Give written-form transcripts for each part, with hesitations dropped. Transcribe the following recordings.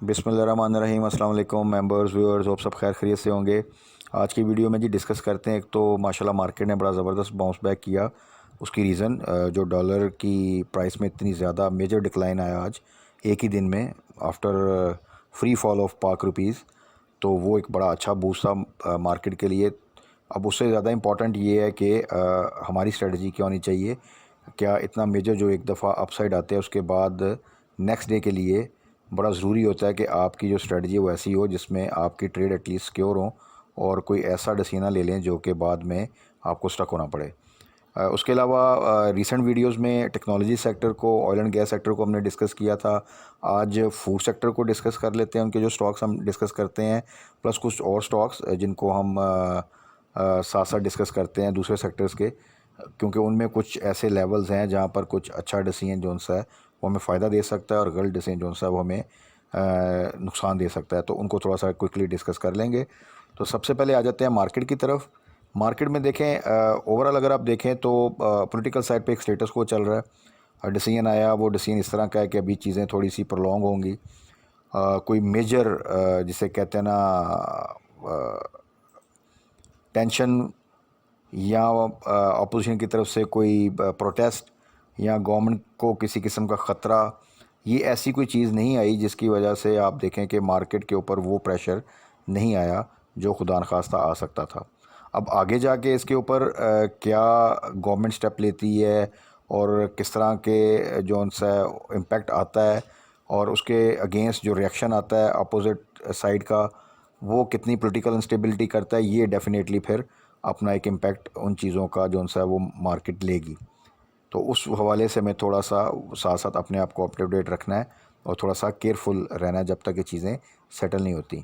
बिस्मिल्लाहिर्रहमानिर्रहीम। अस्सलाम वालेकुम मेंबर्स व्यूअर्स, आप सब खैर खैरियत से होंगे। आज की वीडियो में जी डिस्कस करते हैं। एक तो माशाल्लाह मार्केट ने बड़ा ज़बरदस्त बाउंस बैक किया। उसकी रीज़न जो डॉलर की प्राइस में इतनी ज़्यादा मेजर डिक्लाइन आया आज एक ही दिन में आफ्टर फ्री फॉल ऑफ पाक रुपीज़, तो वो एक बड़ा अच्छा बूस्ट था मार्केट के लिए। अब उससे ज़्यादा इम्पॉर्टेंट ये है कि हमारी स्ट्रेटजी क्या होनी चाहिए। क्या इतना मेजर जो एक दफ़ा अपसाइड आते हैं उसके बाद नेक्स्ट डे के लिए बड़ा ज़रूरी होता है कि आपकी जो स्ट्रेटजी है वो ऐसी हो जिसमें आपकी ट्रेड एटलीस्ट सिक्योर हो और कोई ऐसा डिसीजन ले लें जो कि बाद में आपको स्टक होना पड़े। उसके अलावा रीसेंट वीडियोस में टेक्नोलॉजी सेक्टर को, ऑयल एंड गैस सेक्टर को हमने डिस्कस किया था। आज फूड सेक्टर को डिस्कस कर लेते हैं, उनके जो स्टॉक्स हम डिस्कस करते हैं, प्लस कुछ और स्टॉक्स जिनको हम साथ साथ डिस्कस करते हैं दूसरे सेक्टर्स के, क्योंकि उनमें कुछ ऐसे लेवल्स हैं जहाँ पर कुछ अच्छा डिसीजन जो सा है वो हमें फ़ायदा दे सकता है और गलत डिसीजन जो सा है वो हमें नुकसान दे सकता है। तो उनको थोड़ा सा क्विकली डिस्कस कर लेंगे। तो सबसे पहले आ जाते हैं मार्केट की तरफ। मार्केट में देखें, ओवरऑल अगर आप देखें तो पॉलिटिकल साइड पे एक स्टेटस को चल रहा है। डिसीजन आया, वो डिसीजन इस तरह का है कि अभी चीज़ें थोड़ी सी प्रोलॉन्ग होंगी। कोई मेजर जिसे कहते हैं ना टेंशन या अपोजिशन की तरफ से कोई प्रोटेस्ट या गवर्नमेंट को किसी किस्म का ख़तरा, ये ऐसी कोई चीज़ नहीं आई जिसकी वजह से आप देखें कि मार्केट के ऊपर वो प्रेशर नहीं आया जो खुदा न खास्ता आ सकता था। अब आगे जाके इसके ऊपर क्या गवर्नमेंट स्टेप लेती है और किस तरह के जो उनसे इम्पेक्ट आता है और उसके अगेंस्ट जो रिएक्शन आता है अपोजिट साइड का, वो कितनी पॉलिटिकल इंस्टेबिलिटी करता है, ये डेफिनेटली फिर अपना एक इम्पैक्ट उन चीज़ों का जो उनसा वो मार्केट लेगी। तो उस हवाले से मैं थोड़ा सा साथ साथ अपने आप को अपडेट रखना है और थोड़ा सा केयरफुल रहना है जब तक ये चीज़ें सेटल नहीं होती।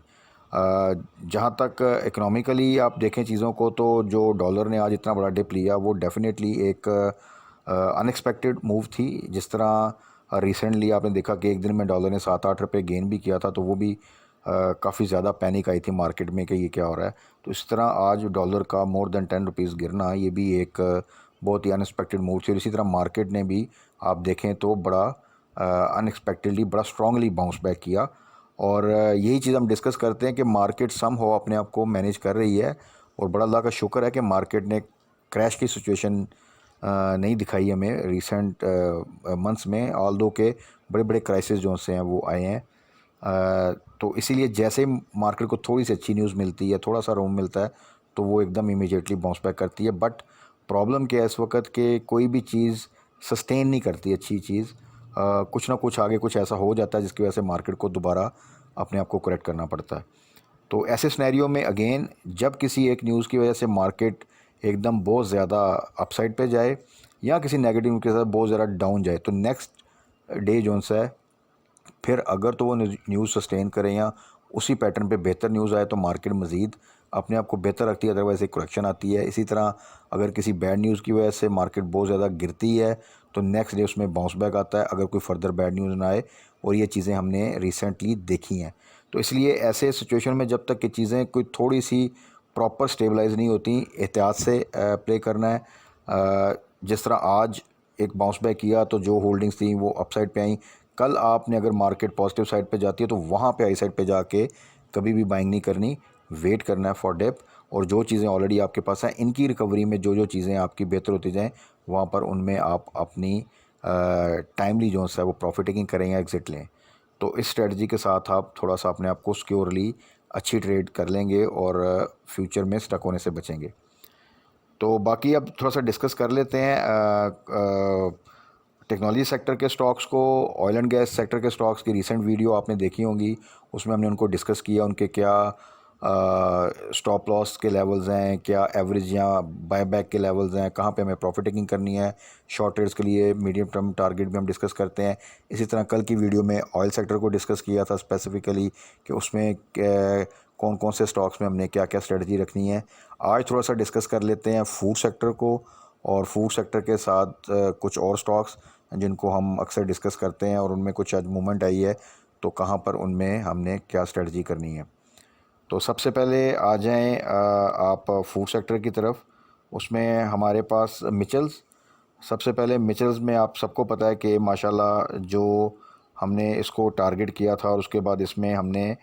जहाँ तक इकनॉमिकली आप देखें चीज़ों को, तो जो डॉलर ने आज इतना बड़ा डिप लिया वो डेफिनेटली एक अनएक्सपेक्टेड मूव थी। जिस तरह रिसेंटली आपने देखा कि एक दिन में डॉलर ने 7-8 रुपये गेन भी किया था, तो वो भी काफ़ी ज़्यादा पैनिक आई थी मार्केट में कि ये क्या हो रहा है। तो इस तरह आज डॉलर का मोर देन 10 रुपीज़ गिरना, ये भी एक बहुत ही अनएक्सपेक्टेड मूव थी। और इसी तरह मार्केट ने भी आप देखें तो बड़ा अनएक्सपेक्टेडली बड़ा स्ट्रांगली बाउंस बैक किया। और यही चीज़ हम डिस्कस करते हैं कि मार्केट सम हो अपने आप को मैनेज कर रही है और बड़ा अल्लाह का शुक्र है कि मार्केट ने क्रैश की सिचुएशन नहीं दिखाई हमें रिसेंट मंथ्स में, ऑल दो के बड़े बड़े क्राइसिस जो से हैं वो आए हैं। तो इसीलिए जैसे ही मार्केट को थोड़ी सी अच्छी न्यूज़ मिलती है, थोड़ा सा रूम मिलता है, तो वो एकदम इमीडिएटली बाउंस बैक करती है। बट प्रॉब्लम क्या है इस वक्त कि कोई भी चीज़ सस्टेन नहीं करती अच्छी चीज़। कुछ ना कुछ आगे कुछ ऐसा हो जाता है जिसकी वजह से मार्केट को दोबारा अपने आप को करेक्ट करना पड़ता है। तो ऐसे सिनेरियो में अगेन जब किसी एक न्यूज़ की वजह से मार्केट एकदम बहुत ज़्यादा अपसाइड पे जाए या किसी नेगेटिव के साथ बहुत ज़्यादा डाउन जाए, तो नेक्स्ट डे जो है फिर अगर तो वो न्यूज़ सस्टेन करें या उसी पैटर्न पे बेहतर न्यूज़ आए तो मार्केट मज़ीद अपने आप को बेहतर रखती है, अदरवाइज़ एक करेक्शन आती है। इसी तरह अगर किसी बैड न्यूज़ की वजह से मार्केट बहुत ज़्यादा गिरती है तो नेक्स्ट डे उसमें बाउंस बैक आता है, अगर कोई फर्दर बैड न्यूज़ ना आए। और ये चीज़ें हमने रिसेंटली देखी हैं। तो इसलिए ऐसे सिचुएशन में जब तक कि चीज़ें कोई थोड़ी सी प्रॉपर स्टेबलाइज नहीं होती, एहतियात से प्ले करना है। जिस तरह आज एक बाउंस बैक किया तो जो होल्डिंग्स थी वो अपसाइड पे आई। कल आपने अगर मार्केट पॉजिटिव साइड पे जाती है तो वहाँ पे आई साइड पे जाके कभी भी बाइंग नहीं करनी, वेट करना है फॉर डेप। और जो चीज़ें ऑलरेडी आपके पास हैं, इनकी रिकवरी में जो जो चीज़ें आपकी बेहतर होती जाएँ, वहाँ पर उनमें आप अपनी टाइमली जो है वो प्रॉफिट टेकिंग करें या एग्ज़िट लें। तो इस स्ट्रेटजी के साथ आप थोड़ा सा अपने आप को सिक्योरली अच्छी ट्रेड कर लेंगे और फ्यूचर में स्टक होने से बचेंगे। तो बाकी अब थोड़ा सा डिस्कस कर लेते हैं टेक्नोलॉजी सेक्टर के स्टॉक्स को। ऑयल एंड गैस सेक्टर के स्टॉक्स की रीसेंट वीडियो आपने देखी होंगी, उसमें हमने उनको डिस्कस किया, उनके क्या स्टॉप लॉस के लेवल्स हैं, क्या एवरेज या बाय बैक के लेवल्स हैं, कहाँ पे हमें प्रॉफिट टेकिंग करनी है। शॉर्ट ट्रेड्स के लिए मीडियम टर्म टारगेट भी हम डिस्कस करते हैं। इसी तरह कल की वीडियो में ऑयल सेक्टर को डिस्कस किया था स्पेसिफिकली कि उसमें कौन कौन से स्टॉक्स में हमने क्या क्या स्ट्रेटजी रखनी है। आज थोड़ा सा डिस्कस कर लेते हैं फूड सेक्टर को, और फूड सेक्टर के साथ कुछ और स्टॉक्स जिनको हम अक्सर डिस्कस करते हैं और उनमें कुछ आज मूवमेंट आई है, तो कहाँ पर उनमें हमने क्या स्ट्रेटजी करनी है। तो सबसे पहले आ जाएं आप फूड सेक्टर की तरफ। उसमें हमारे पास मिचल्स। सबसे पहले मिचल्स में आप सबको पता है कि माशाल्लाह जो हमने इसको टारगेट किया था और उसके बाद इसमें हमने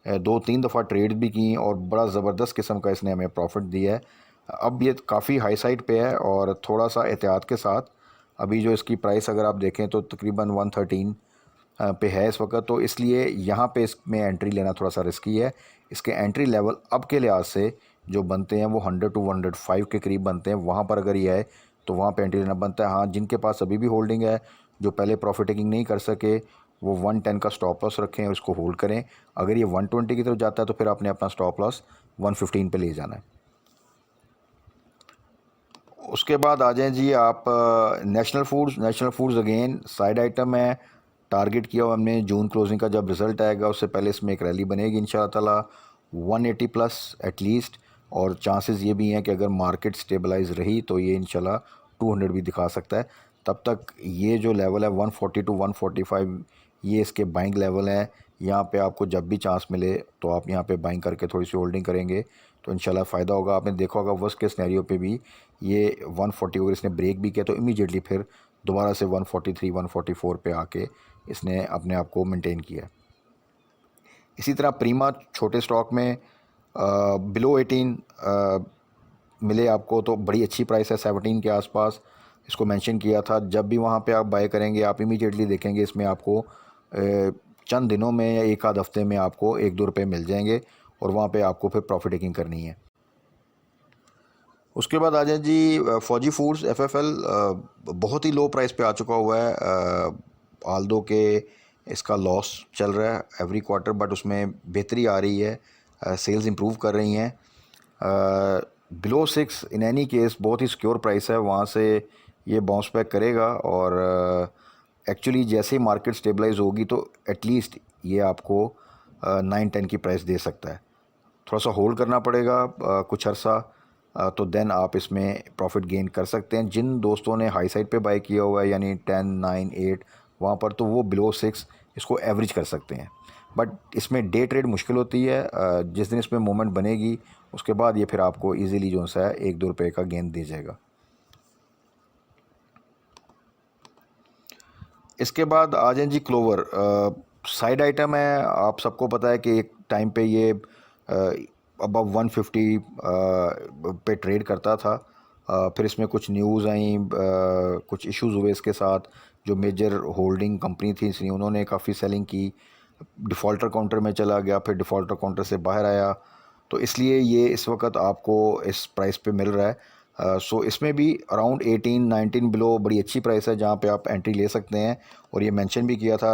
2-3 दफ़ा ट्रेड भी की और बड़ा ज़बरदस्त किस्म का इसने हमें प्रॉफिट दिया है। अब ये काफ़ी हाई साइड पे है और थोड़ा सा एहतियात के साथ अभी जो इसकी प्राइस अगर आप देखें तो तकरीबन 113 पे है इस वक्त, तो इसलिए यहाँ पे इसमें एंट्री लेना थोड़ा सा रिस्की है। इसके एंट्री लेवल अब के लिहाज से जो बनते हैं वो 100 टू 105 के करीब बनते हैं। वहाँ पर अगर ये है तो वहाँ पे एंट्री लेना बनता है। हाँ, जिनके पास अभी भी होल्डिंग है, जो पहले प्रॉफिट टेकिंग नहीं कर सके, वो 110 का स्टॉप लॉस रखें और इसको होल्ड करें। अगर ये 120 की तरफ जाता है तो फिर आपने अपना स्टॉप लॉस 115 पे ले जाना है। उसके बाद आ जाएं जी आप national foods again side item है। टारगेट किया हुआ हमने जून क्लोजिंग का, जब रिज़ल्ट आएगा उससे पहले इसमें एक रैली बनेगी इंशाल्लाह ताला 180 प्लस एटलीस्ट, और चांसेस ये भी हैं कि अगर मार्केट स्टेबलाइज रही तो ये इंशाल्लाह 200 भी दिखा सकता है। तब तक ये जो लेवल है 140 टू 145 ये इसके बाइंग लेवल हैं। यहाँ पे आपको जब भी चांस मिले तो आप यहाँ पे बाइंग करके थोड़ी सी होल्डिंग करेंगे तो इंशाल्लाह फ़ायदा होगा। आपने देखा होगा वर्स्ट के सिनेरियो पे भी ये 140 अगर इसने ब्रेक भी किया तो इमीडिएटली फिर दोबारा से 143 144 पे आके इसने अपने आप को मेंटेन किया। इसी तरह प्रीमा छोटे स्टॉक में बिलो 18 मिले आपको तो बड़ी अच्छी प्राइस है 17 के आसपास, इसको मेंशन किया था। जब भी वहाँ पे आप बाय करेंगे आप इमीडिएटली देखेंगे इसमें आपको चंद दिनों में या एक आध हफ्ते में आपको 1-2 रुपये मिल जाएंगे और वहाँ पे आपको फिर प्रॉफिट टेकिंग करनी है। उसके बाद आ जाए जी फौजी फूड्स FFL, बहुत ही लो प्राइस पे आ चुका हुआ है। आल्दो के इसका लॉस चल रहा है एवरी क्वार्टर, बट उसमें बेहतरी आ रही है, सेल्स इंप्रूव कर रही हैं। बिलो 6 इन एनी केस बहुत ही सिक्योर प्राइस है, वहाँ से ये बाउंस बैक करेगा और एक्चुअली जैसे ही मार्केट स्टेबलाइज होगी तो एटलीस्ट ये आपको 9-10 की प्राइस दे सकता है। थोड़ा सा होल्ड करना पड़ेगा कुछ अर्सा, तो देन आप इसमें प्रॉफिट गेन कर सकते हैं। जिन दोस्तों ने हाई साइड पे बाय किया हुआ है यानी 10, 9, 8 वहाँ पर, तो वो बिलो 6 इसको एवरेज कर सकते हैं। बट इसमें डे ट्रेड मुश्किल होती है। जिस दिन इसमें मोमेंट बनेगी उसके बाद ये फिर आपको इजीली जो सा है 1-2 रुपये का गेन दे जाएगा। इसके बाद आ जाए जी क्लोवर, साइड आइटम है। आप सबको पता है कि एक टाइम पे ये अबव 150 पे ट्रेड करता था। फिर इसमें कुछ न्यूज़ आई, कुछ इश्यूज़ हुए इसके साथ। जो मेजर होल्डिंग कंपनी थी इसने उन्होंने काफ़ी सेलिंग की, डिफ़ॉल्टर काउंटर में चला गया, फिर डिफ़ॉल्टर काउंटर से बाहर आया, तो इसलिए ये इस वक्त आपको इस प्राइस पे मिल रहा है। सो इसमें भी अराउंड 18-19 बिलो बड़ी अच्छी प्राइस है जहाँ पे आप एंट्री ले सकते हैं। और ये मेंशन भी किया था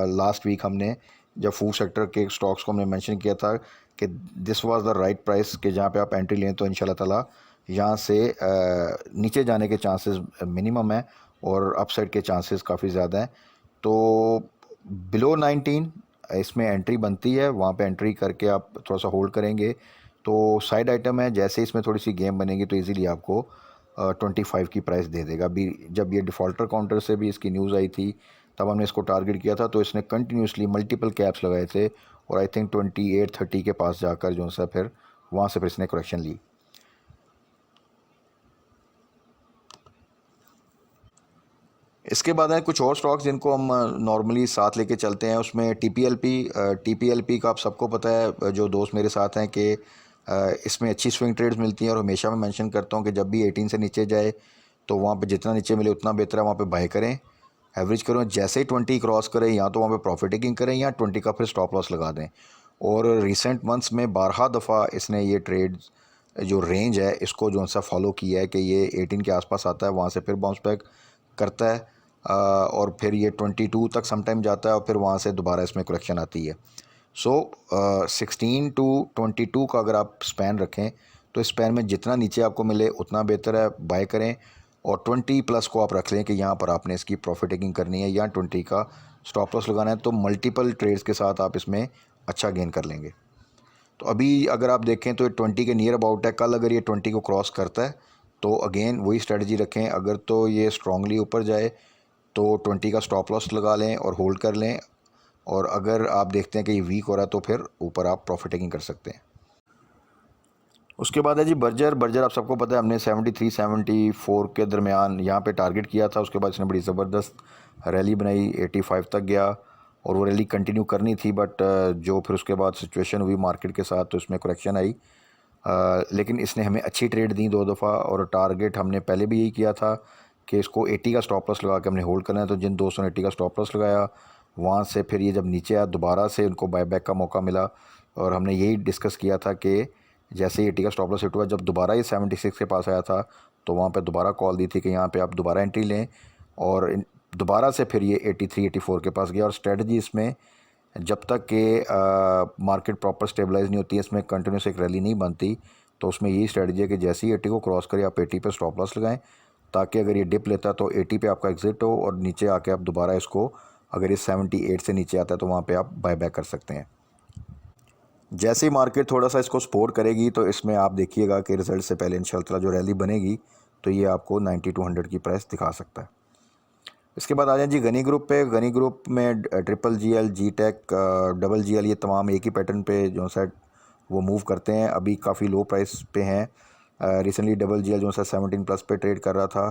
लास्ट वीक हमने, जब फूड सेक्टर के स्टॉक्स को हमने मेंशन किया था कि this was the right price कि जहाँ पे आप एंट्री लें तो इंशाल्लाह ताला यहाँ से नीचे जाने के चांसेस मिनिमम है और अपसाइड के चांसेस काफ़ी ज़्यादा हैं। तो बिलो 19 इसमें एंट्री बनती है, वहाँ पे एंट्री करके आप थोड़ा सा होल्ड करेंगे तो साइड आइटम है। जैसे इसमें थोड़ी सी गेम बनेगी तो इजीली आपको 25 की प्राइस दे देगा। अभी जब ये डिफ़ॉल्टर काउंटर से भी इसकी न्यूज़ आई थी तब हमने इसको टारगेट किया था, तो इसने कंटिन्यूसली मल्टीपल कैप्स लगाए थे और आई थिंक 28-30 के पास जाकर जो सा फिर वहाँ से फिर इसने करेक्शन ली। इसके बाद हैं कुछ और स्टॉक्स जिनको हम नॉर्मली साथ लेके चलते हैं। उसमें टीपीएलपी का आप सबको पता है, जो दोस्त मेरे साथ हैं, कि इसमें अच्छी स्विंग ट्रेड्स मिलती हैं और हमेशा मैं मेंशन करता हूँ कि जब भी 18 से नीचे जाए तो वहाँ पे जितना नीचे मिले उतना बेहतर है, वहाँ पे बाय करें, एवरेज करें। जैसे ही 20 क्रॉस करें या तो वहाँ पे प्रॉफिट टेकिंग करें या 20 का फिर स्टॉप लॉस लगा दें। और रिसेंट मंथ्स में 12 दफ़ा इसने ये ट्रेड जो रेंज है इसको जो सा फॉलो किया है कि ये 18 के आसपास आता है, वहाँ से फिर बाउंस बैक करता है और फिर ये 22 तक समटाइम जाता है और फिर वहाँ से दोबारा इसमें करेक्शन आती है। सो 16 टू 22 का अगर आप स्पैन रखें तो इस स्पैन में जितना नीचे आपको मिले उतना बेहतर है, बाय करें। और 20 प्लस को आप रख लें कि यहाँ पर आपने इसकी प्रॉफिट टेकिंग करनी है या 20 का स्टॉप लॉस लगाना है, तो मल्टीपल ट्रेड्स के साथ आप इसमें अच्छा गेन कर लेंगे। तो अभी अगर आप देखें तो ये 20 के नियर अबाउट है। कल अगर ये 20 को क्रॉस करता है तो अगेन वही स्ट्रेटजी रखें। अगर तो ये स्ट्रांगली ऊपर जाए तो 20 का स्टॉप लॉस लगा लें और होल्ड कर लें, और अगर आप देखते हैं कि ये वीक हो रहा है तो फिर ऊपर आप प्रॉफिट टेकिंग कर सकते हैं। उसके बाद है जी बर्जर आप सबको पता है हमने 73-74 के दरमियान यहाँ पे टारगेट किया था। उसके बाद इसने बड़ी ज़बरदस्त रैली बनाई, 85 तक गया और वो रैली कंटिन्यू करनी थी, बट जो फिर उसके बाद सिचुएशन हुई मार्केट के साथ तो इसमें करेक्शन आई। लेकिन इसने हमें अच्छी ट्रेड दी 2 दफ़ा, और टारगेट हमने पहले भी यही किया था कि इसको 80 का स्टॉप लॉस लगा के हमने होल्ड करना है। तो जिन दोस्तों ने 80 का स्टॉप लॉस लगाया, वहाँ से फिर ये जब नीचे आया दोबारा से उनको बायबैक का मौका मिला, और हमने यही डिस्कस किया था कि जैसे ही 80 का स्टॉप लॉस हिट हुआ, जब दोबारा ये 76 के पास आया था तो वहाँ पे दोबारा कॉल दी थी कि यहाँ पे आप दोबारा एंट्री लें, और दोबारा से फिर ये 83 84 के पास गया। और स्ट्रेटजी इसमें जब तक कि मार्केट प्रॉपर स्टेबलाइज नहीं होती है, इसमें कंटिन्यूस एक रैली नहीं बनती, तो उसमें यही स्ट्रेटजी है कि जैसे ही 80 को क्रॉस करें आप 80 पे स्टॉप लॉस लगाएं, ताकि अगर ये डिप लेता है तो 80 पे आपका एग्जिट हो, और नीचे आके आप दोबारा इसको, अगर ये 78 से नीचे आता है तो वहाँ पे आप बाय बैक कर सकते हैं। जैसे ही मार्केट थोड़ा सा इसको सपोर्ट करेगी तो इसमें आप देखिएगा कि रिजल्ट से पहले इंशाल्लाह जो रैली बनेगी तो ये आपको 90 to 100 की प्राइस दिखा सकता है। इसके बाद आ जाए जी गनी ग्रुप पे। गनी ग्रुप में ट्रिपल GL, जी टेक, डबल GL, ये तमाम एक ही पैटर्न पे जो सा वो मूव करते हैं। अभी काफ़ी लो प्राइस पे हैं। रिसेंटली डबल GL जो सा 17+ पे ट्रेड कर रहा था,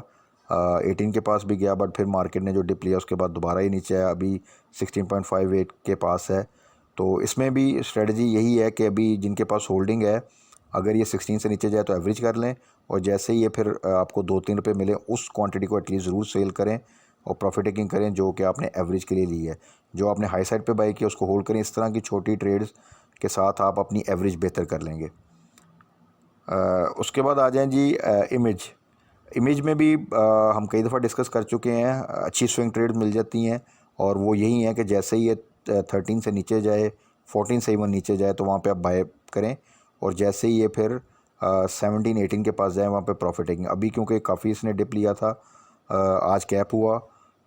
18 के पास भी गया, बट फिर मार्केट ने जो डिप लिया उसके बाद दोबारा ही नीचे आया, अभी 16.58 के पास है। तो इसमें भी स्ट्रेटजी यही है कि अभी जिनके पास होल्डिंग है, अगर ये 16 से नीचे जाए तो एवरेज कर लें, और जैसे ही ये फिर आपको 2-3 रुपये मिले उस क्वांटिटी को एटलीस्ट ज़रूर सेल करें और प्रॉफिट टेकिंग करें जो कि आपने एवरेज के लिए ली है। जो आपने हाई साइड पे बाई किया उसको होल्ड करें। इस तरह की छोटी ट्रेड्स के साथ आप अपनी एवरेज बेहतर कर लेंगे। उसके बाद आ जाएं जी इमेज। इमेज में भी हम कई दफ़ा डिस्कस कर चुके हैं, अच्छी स्विंग ट्रेड मिल जाती हैं, और वो यही है कि जैसे ही ये 13 से नीचे जाए, 14 से इवन नीचे जाए तो वहाँ पे आप बाय करें, और जैसे ही ये फिर 17 18 के पास जाए वहाँ पे प्रॉफिट टेकिंग। अभी क्योंकि काफ़ी इसने डिप लिया था, आज कैप हुआ,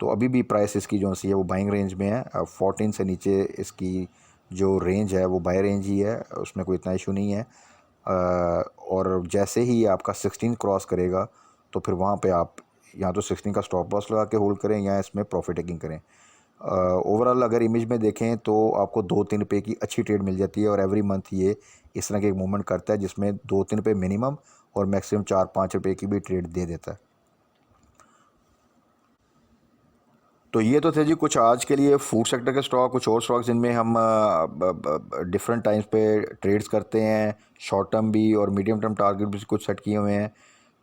तो अभी भी प्राइस इसकी जो सी है वो बाइंग रेंज में है। 14 से नीचे इसकी जो रेंज है वो बाय रेंज ही है, उसमें कोई इतना इशू नहीं है। और जैसे ही आपका 16 क्रॉस करेगा तो फिर वहाँ पे आप या तो 16 का स्टॉप लॉस लगा के होल्ड करें या इसमें प्रॉफिट टेकिंग करें। ओवरऑल अगर इमेज में देखें तो आपको 2-3 रुपये की अच्छी ट्रेड मिल जाती है, और एवरी मंथ ये इस तरह के एक मूवमेंट करता है जिसमें 2-3 रुपये मिनिमम और मैक्सिमम 4-5 रुपये की भी ट्रेड दे देता है। तो ये तो थे जी कुछ आज के लिए फूड सेक्टर के स्टॉक। कुछ और स्टॉक्स जिनमें हम डिफरेंट टाइम्स पे ट्रेड्स करते हैं, शॉर्ट टर्म भी और मीडियम टर्म टारगेट भी कुछ सेट किए हुए हैं।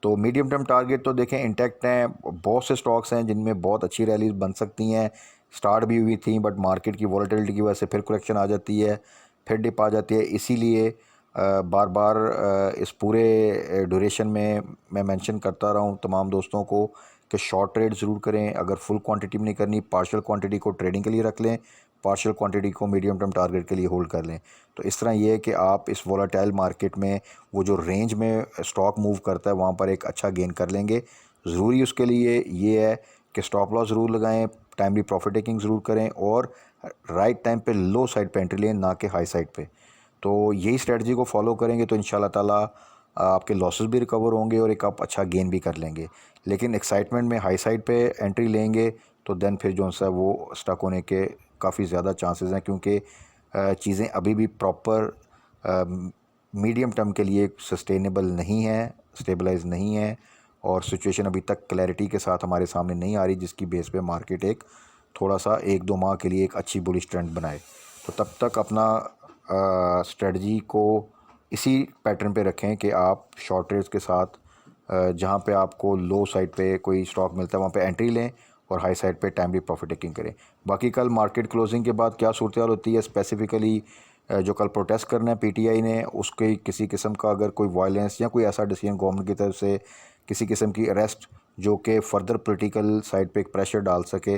तो मीडियम टर्म टारगेट तो देखें इंटैक्ट हैं। बहुत से स्टॉक्स हैं जिनमें बहुत अच्छी रैलीज बन सकती हैं, स्टार्ट भी हुई थी, बट मार्केट की वॉलेटिलिटी की वजह से फिर करेक्शन आ जाती है, फिर डिप आ जाती है। इसीलिए बार बार इस पूरे ड्यूरेशन में मैं मेंशन करता रहा हूँ तमाम दोस्तों को कि शॉर्ट ट्रेड ज़रूर करें। अगर फुल क्वांटिटी में नहीं करनी, पार्शियल क्वांटिटी को ट्रेडिंग के लिए रख लें, पार्शियल क्वांटिटी को मीडियम टर्म टारगेट के लिए होल्ड कर लें। तो इस तरह ये है कि आप इस वोलाटाइल मार्केट में वो जो रेंज में स्टॉक मूव करता है वहाँ पर एक अच्छा गेन कर लेंगे। ज़रूरी उसके लिए ये है कि स्टॉप लॉस ज़रूर लगाएं, टाइमली प्रॉफिट टेकिंग ज़रूर करें, और राइट टाइम पे लो साइड पे एंट्री लें, ना कि हाई साइड पे। तो यही स्ट्रेटजी को फॉलो करेंगे तो इंशाल्लाह ताला आपके लॉसेस भी रिकवर होंगे और एक आप अच्छा गेन भी कर लेंगे। लेकिन एक्साइटमेंट में हाई साइड पे एंट्री लेंगे तो देन फिर जो सा वो स्टक होने के काफ़ी ज़्यादा चांसेस हैं, क्योंकि चीज़ें अभी भी प्रॉपर मीडियम टर्म के लिए सस्टेनेबल नहीं है, स्टेबलाइज नहीं है, और सिचुएशन अभी तक क्लैरिटी के साथ हमारे सामने नहीं आ रही जिसकी बेस पे मार्केट एक थोड़ा सा 1-2 माह के लिए एक अच्छी बुलिश ट्रेंड बनाए। तो तब तक अपना स्ट्रेटजी को इसी पैटर्न पे रखें कि आप शॉर्ट ट्रेड्स के साथ जहाँ पे आपको लो साइड पे कोई स्टॉक मिलता है वहाँ पे एंट्री लें, और हाई साइड पे टाइमली प्रॉफिट टेकिंग करें। बाकी कल मार्केट क्लोजिंग के बाद क्या सूरत हाल होती है, स्पेसिफिकली जो कल प्रोटेस्ट करना है PTI ने, उसके किसी किस्म का अगर कोई वायलेंस या कोई ऐसा डिसीजन गवर्नमेंट की तरफ से किसी किस्म की अरेस्ट जो कि फ़र्दर पॉलिटिकल साइड पे एक प्रेशर डाल सके,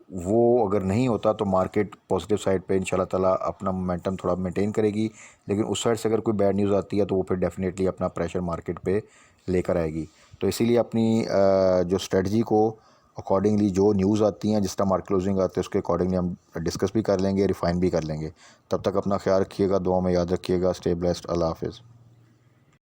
वो अगर नहीं होता तो मार्केट पॉजिटिव साइड पे इंशाल्लाह ताला अपना मोमेंटम थोड़ा मेंटेन करेगी। लेकिन उस साइड से अगर कोई बैड न्यूज़ आती है तो वो फिर डेफिनेटली अपना प्रेशर मार्केट पे लेकर आएगी। तो इसीलिए अपनी जो स्ट्रेटजी को अकॉर्डिंगली जो न्यूज़ आती हैं, जिस तरह मार्केट क्लोजिंग आती है उसके अकॉर्डिंगली हम डिस्कस भी कर लेंगे, रिफ़ाइन भी कर लेंगे। तब तक अपना ख्याल रखिएगा, दुआ में याद रखिएगा। Stay blessed. अल्लाह हाफ़िज़।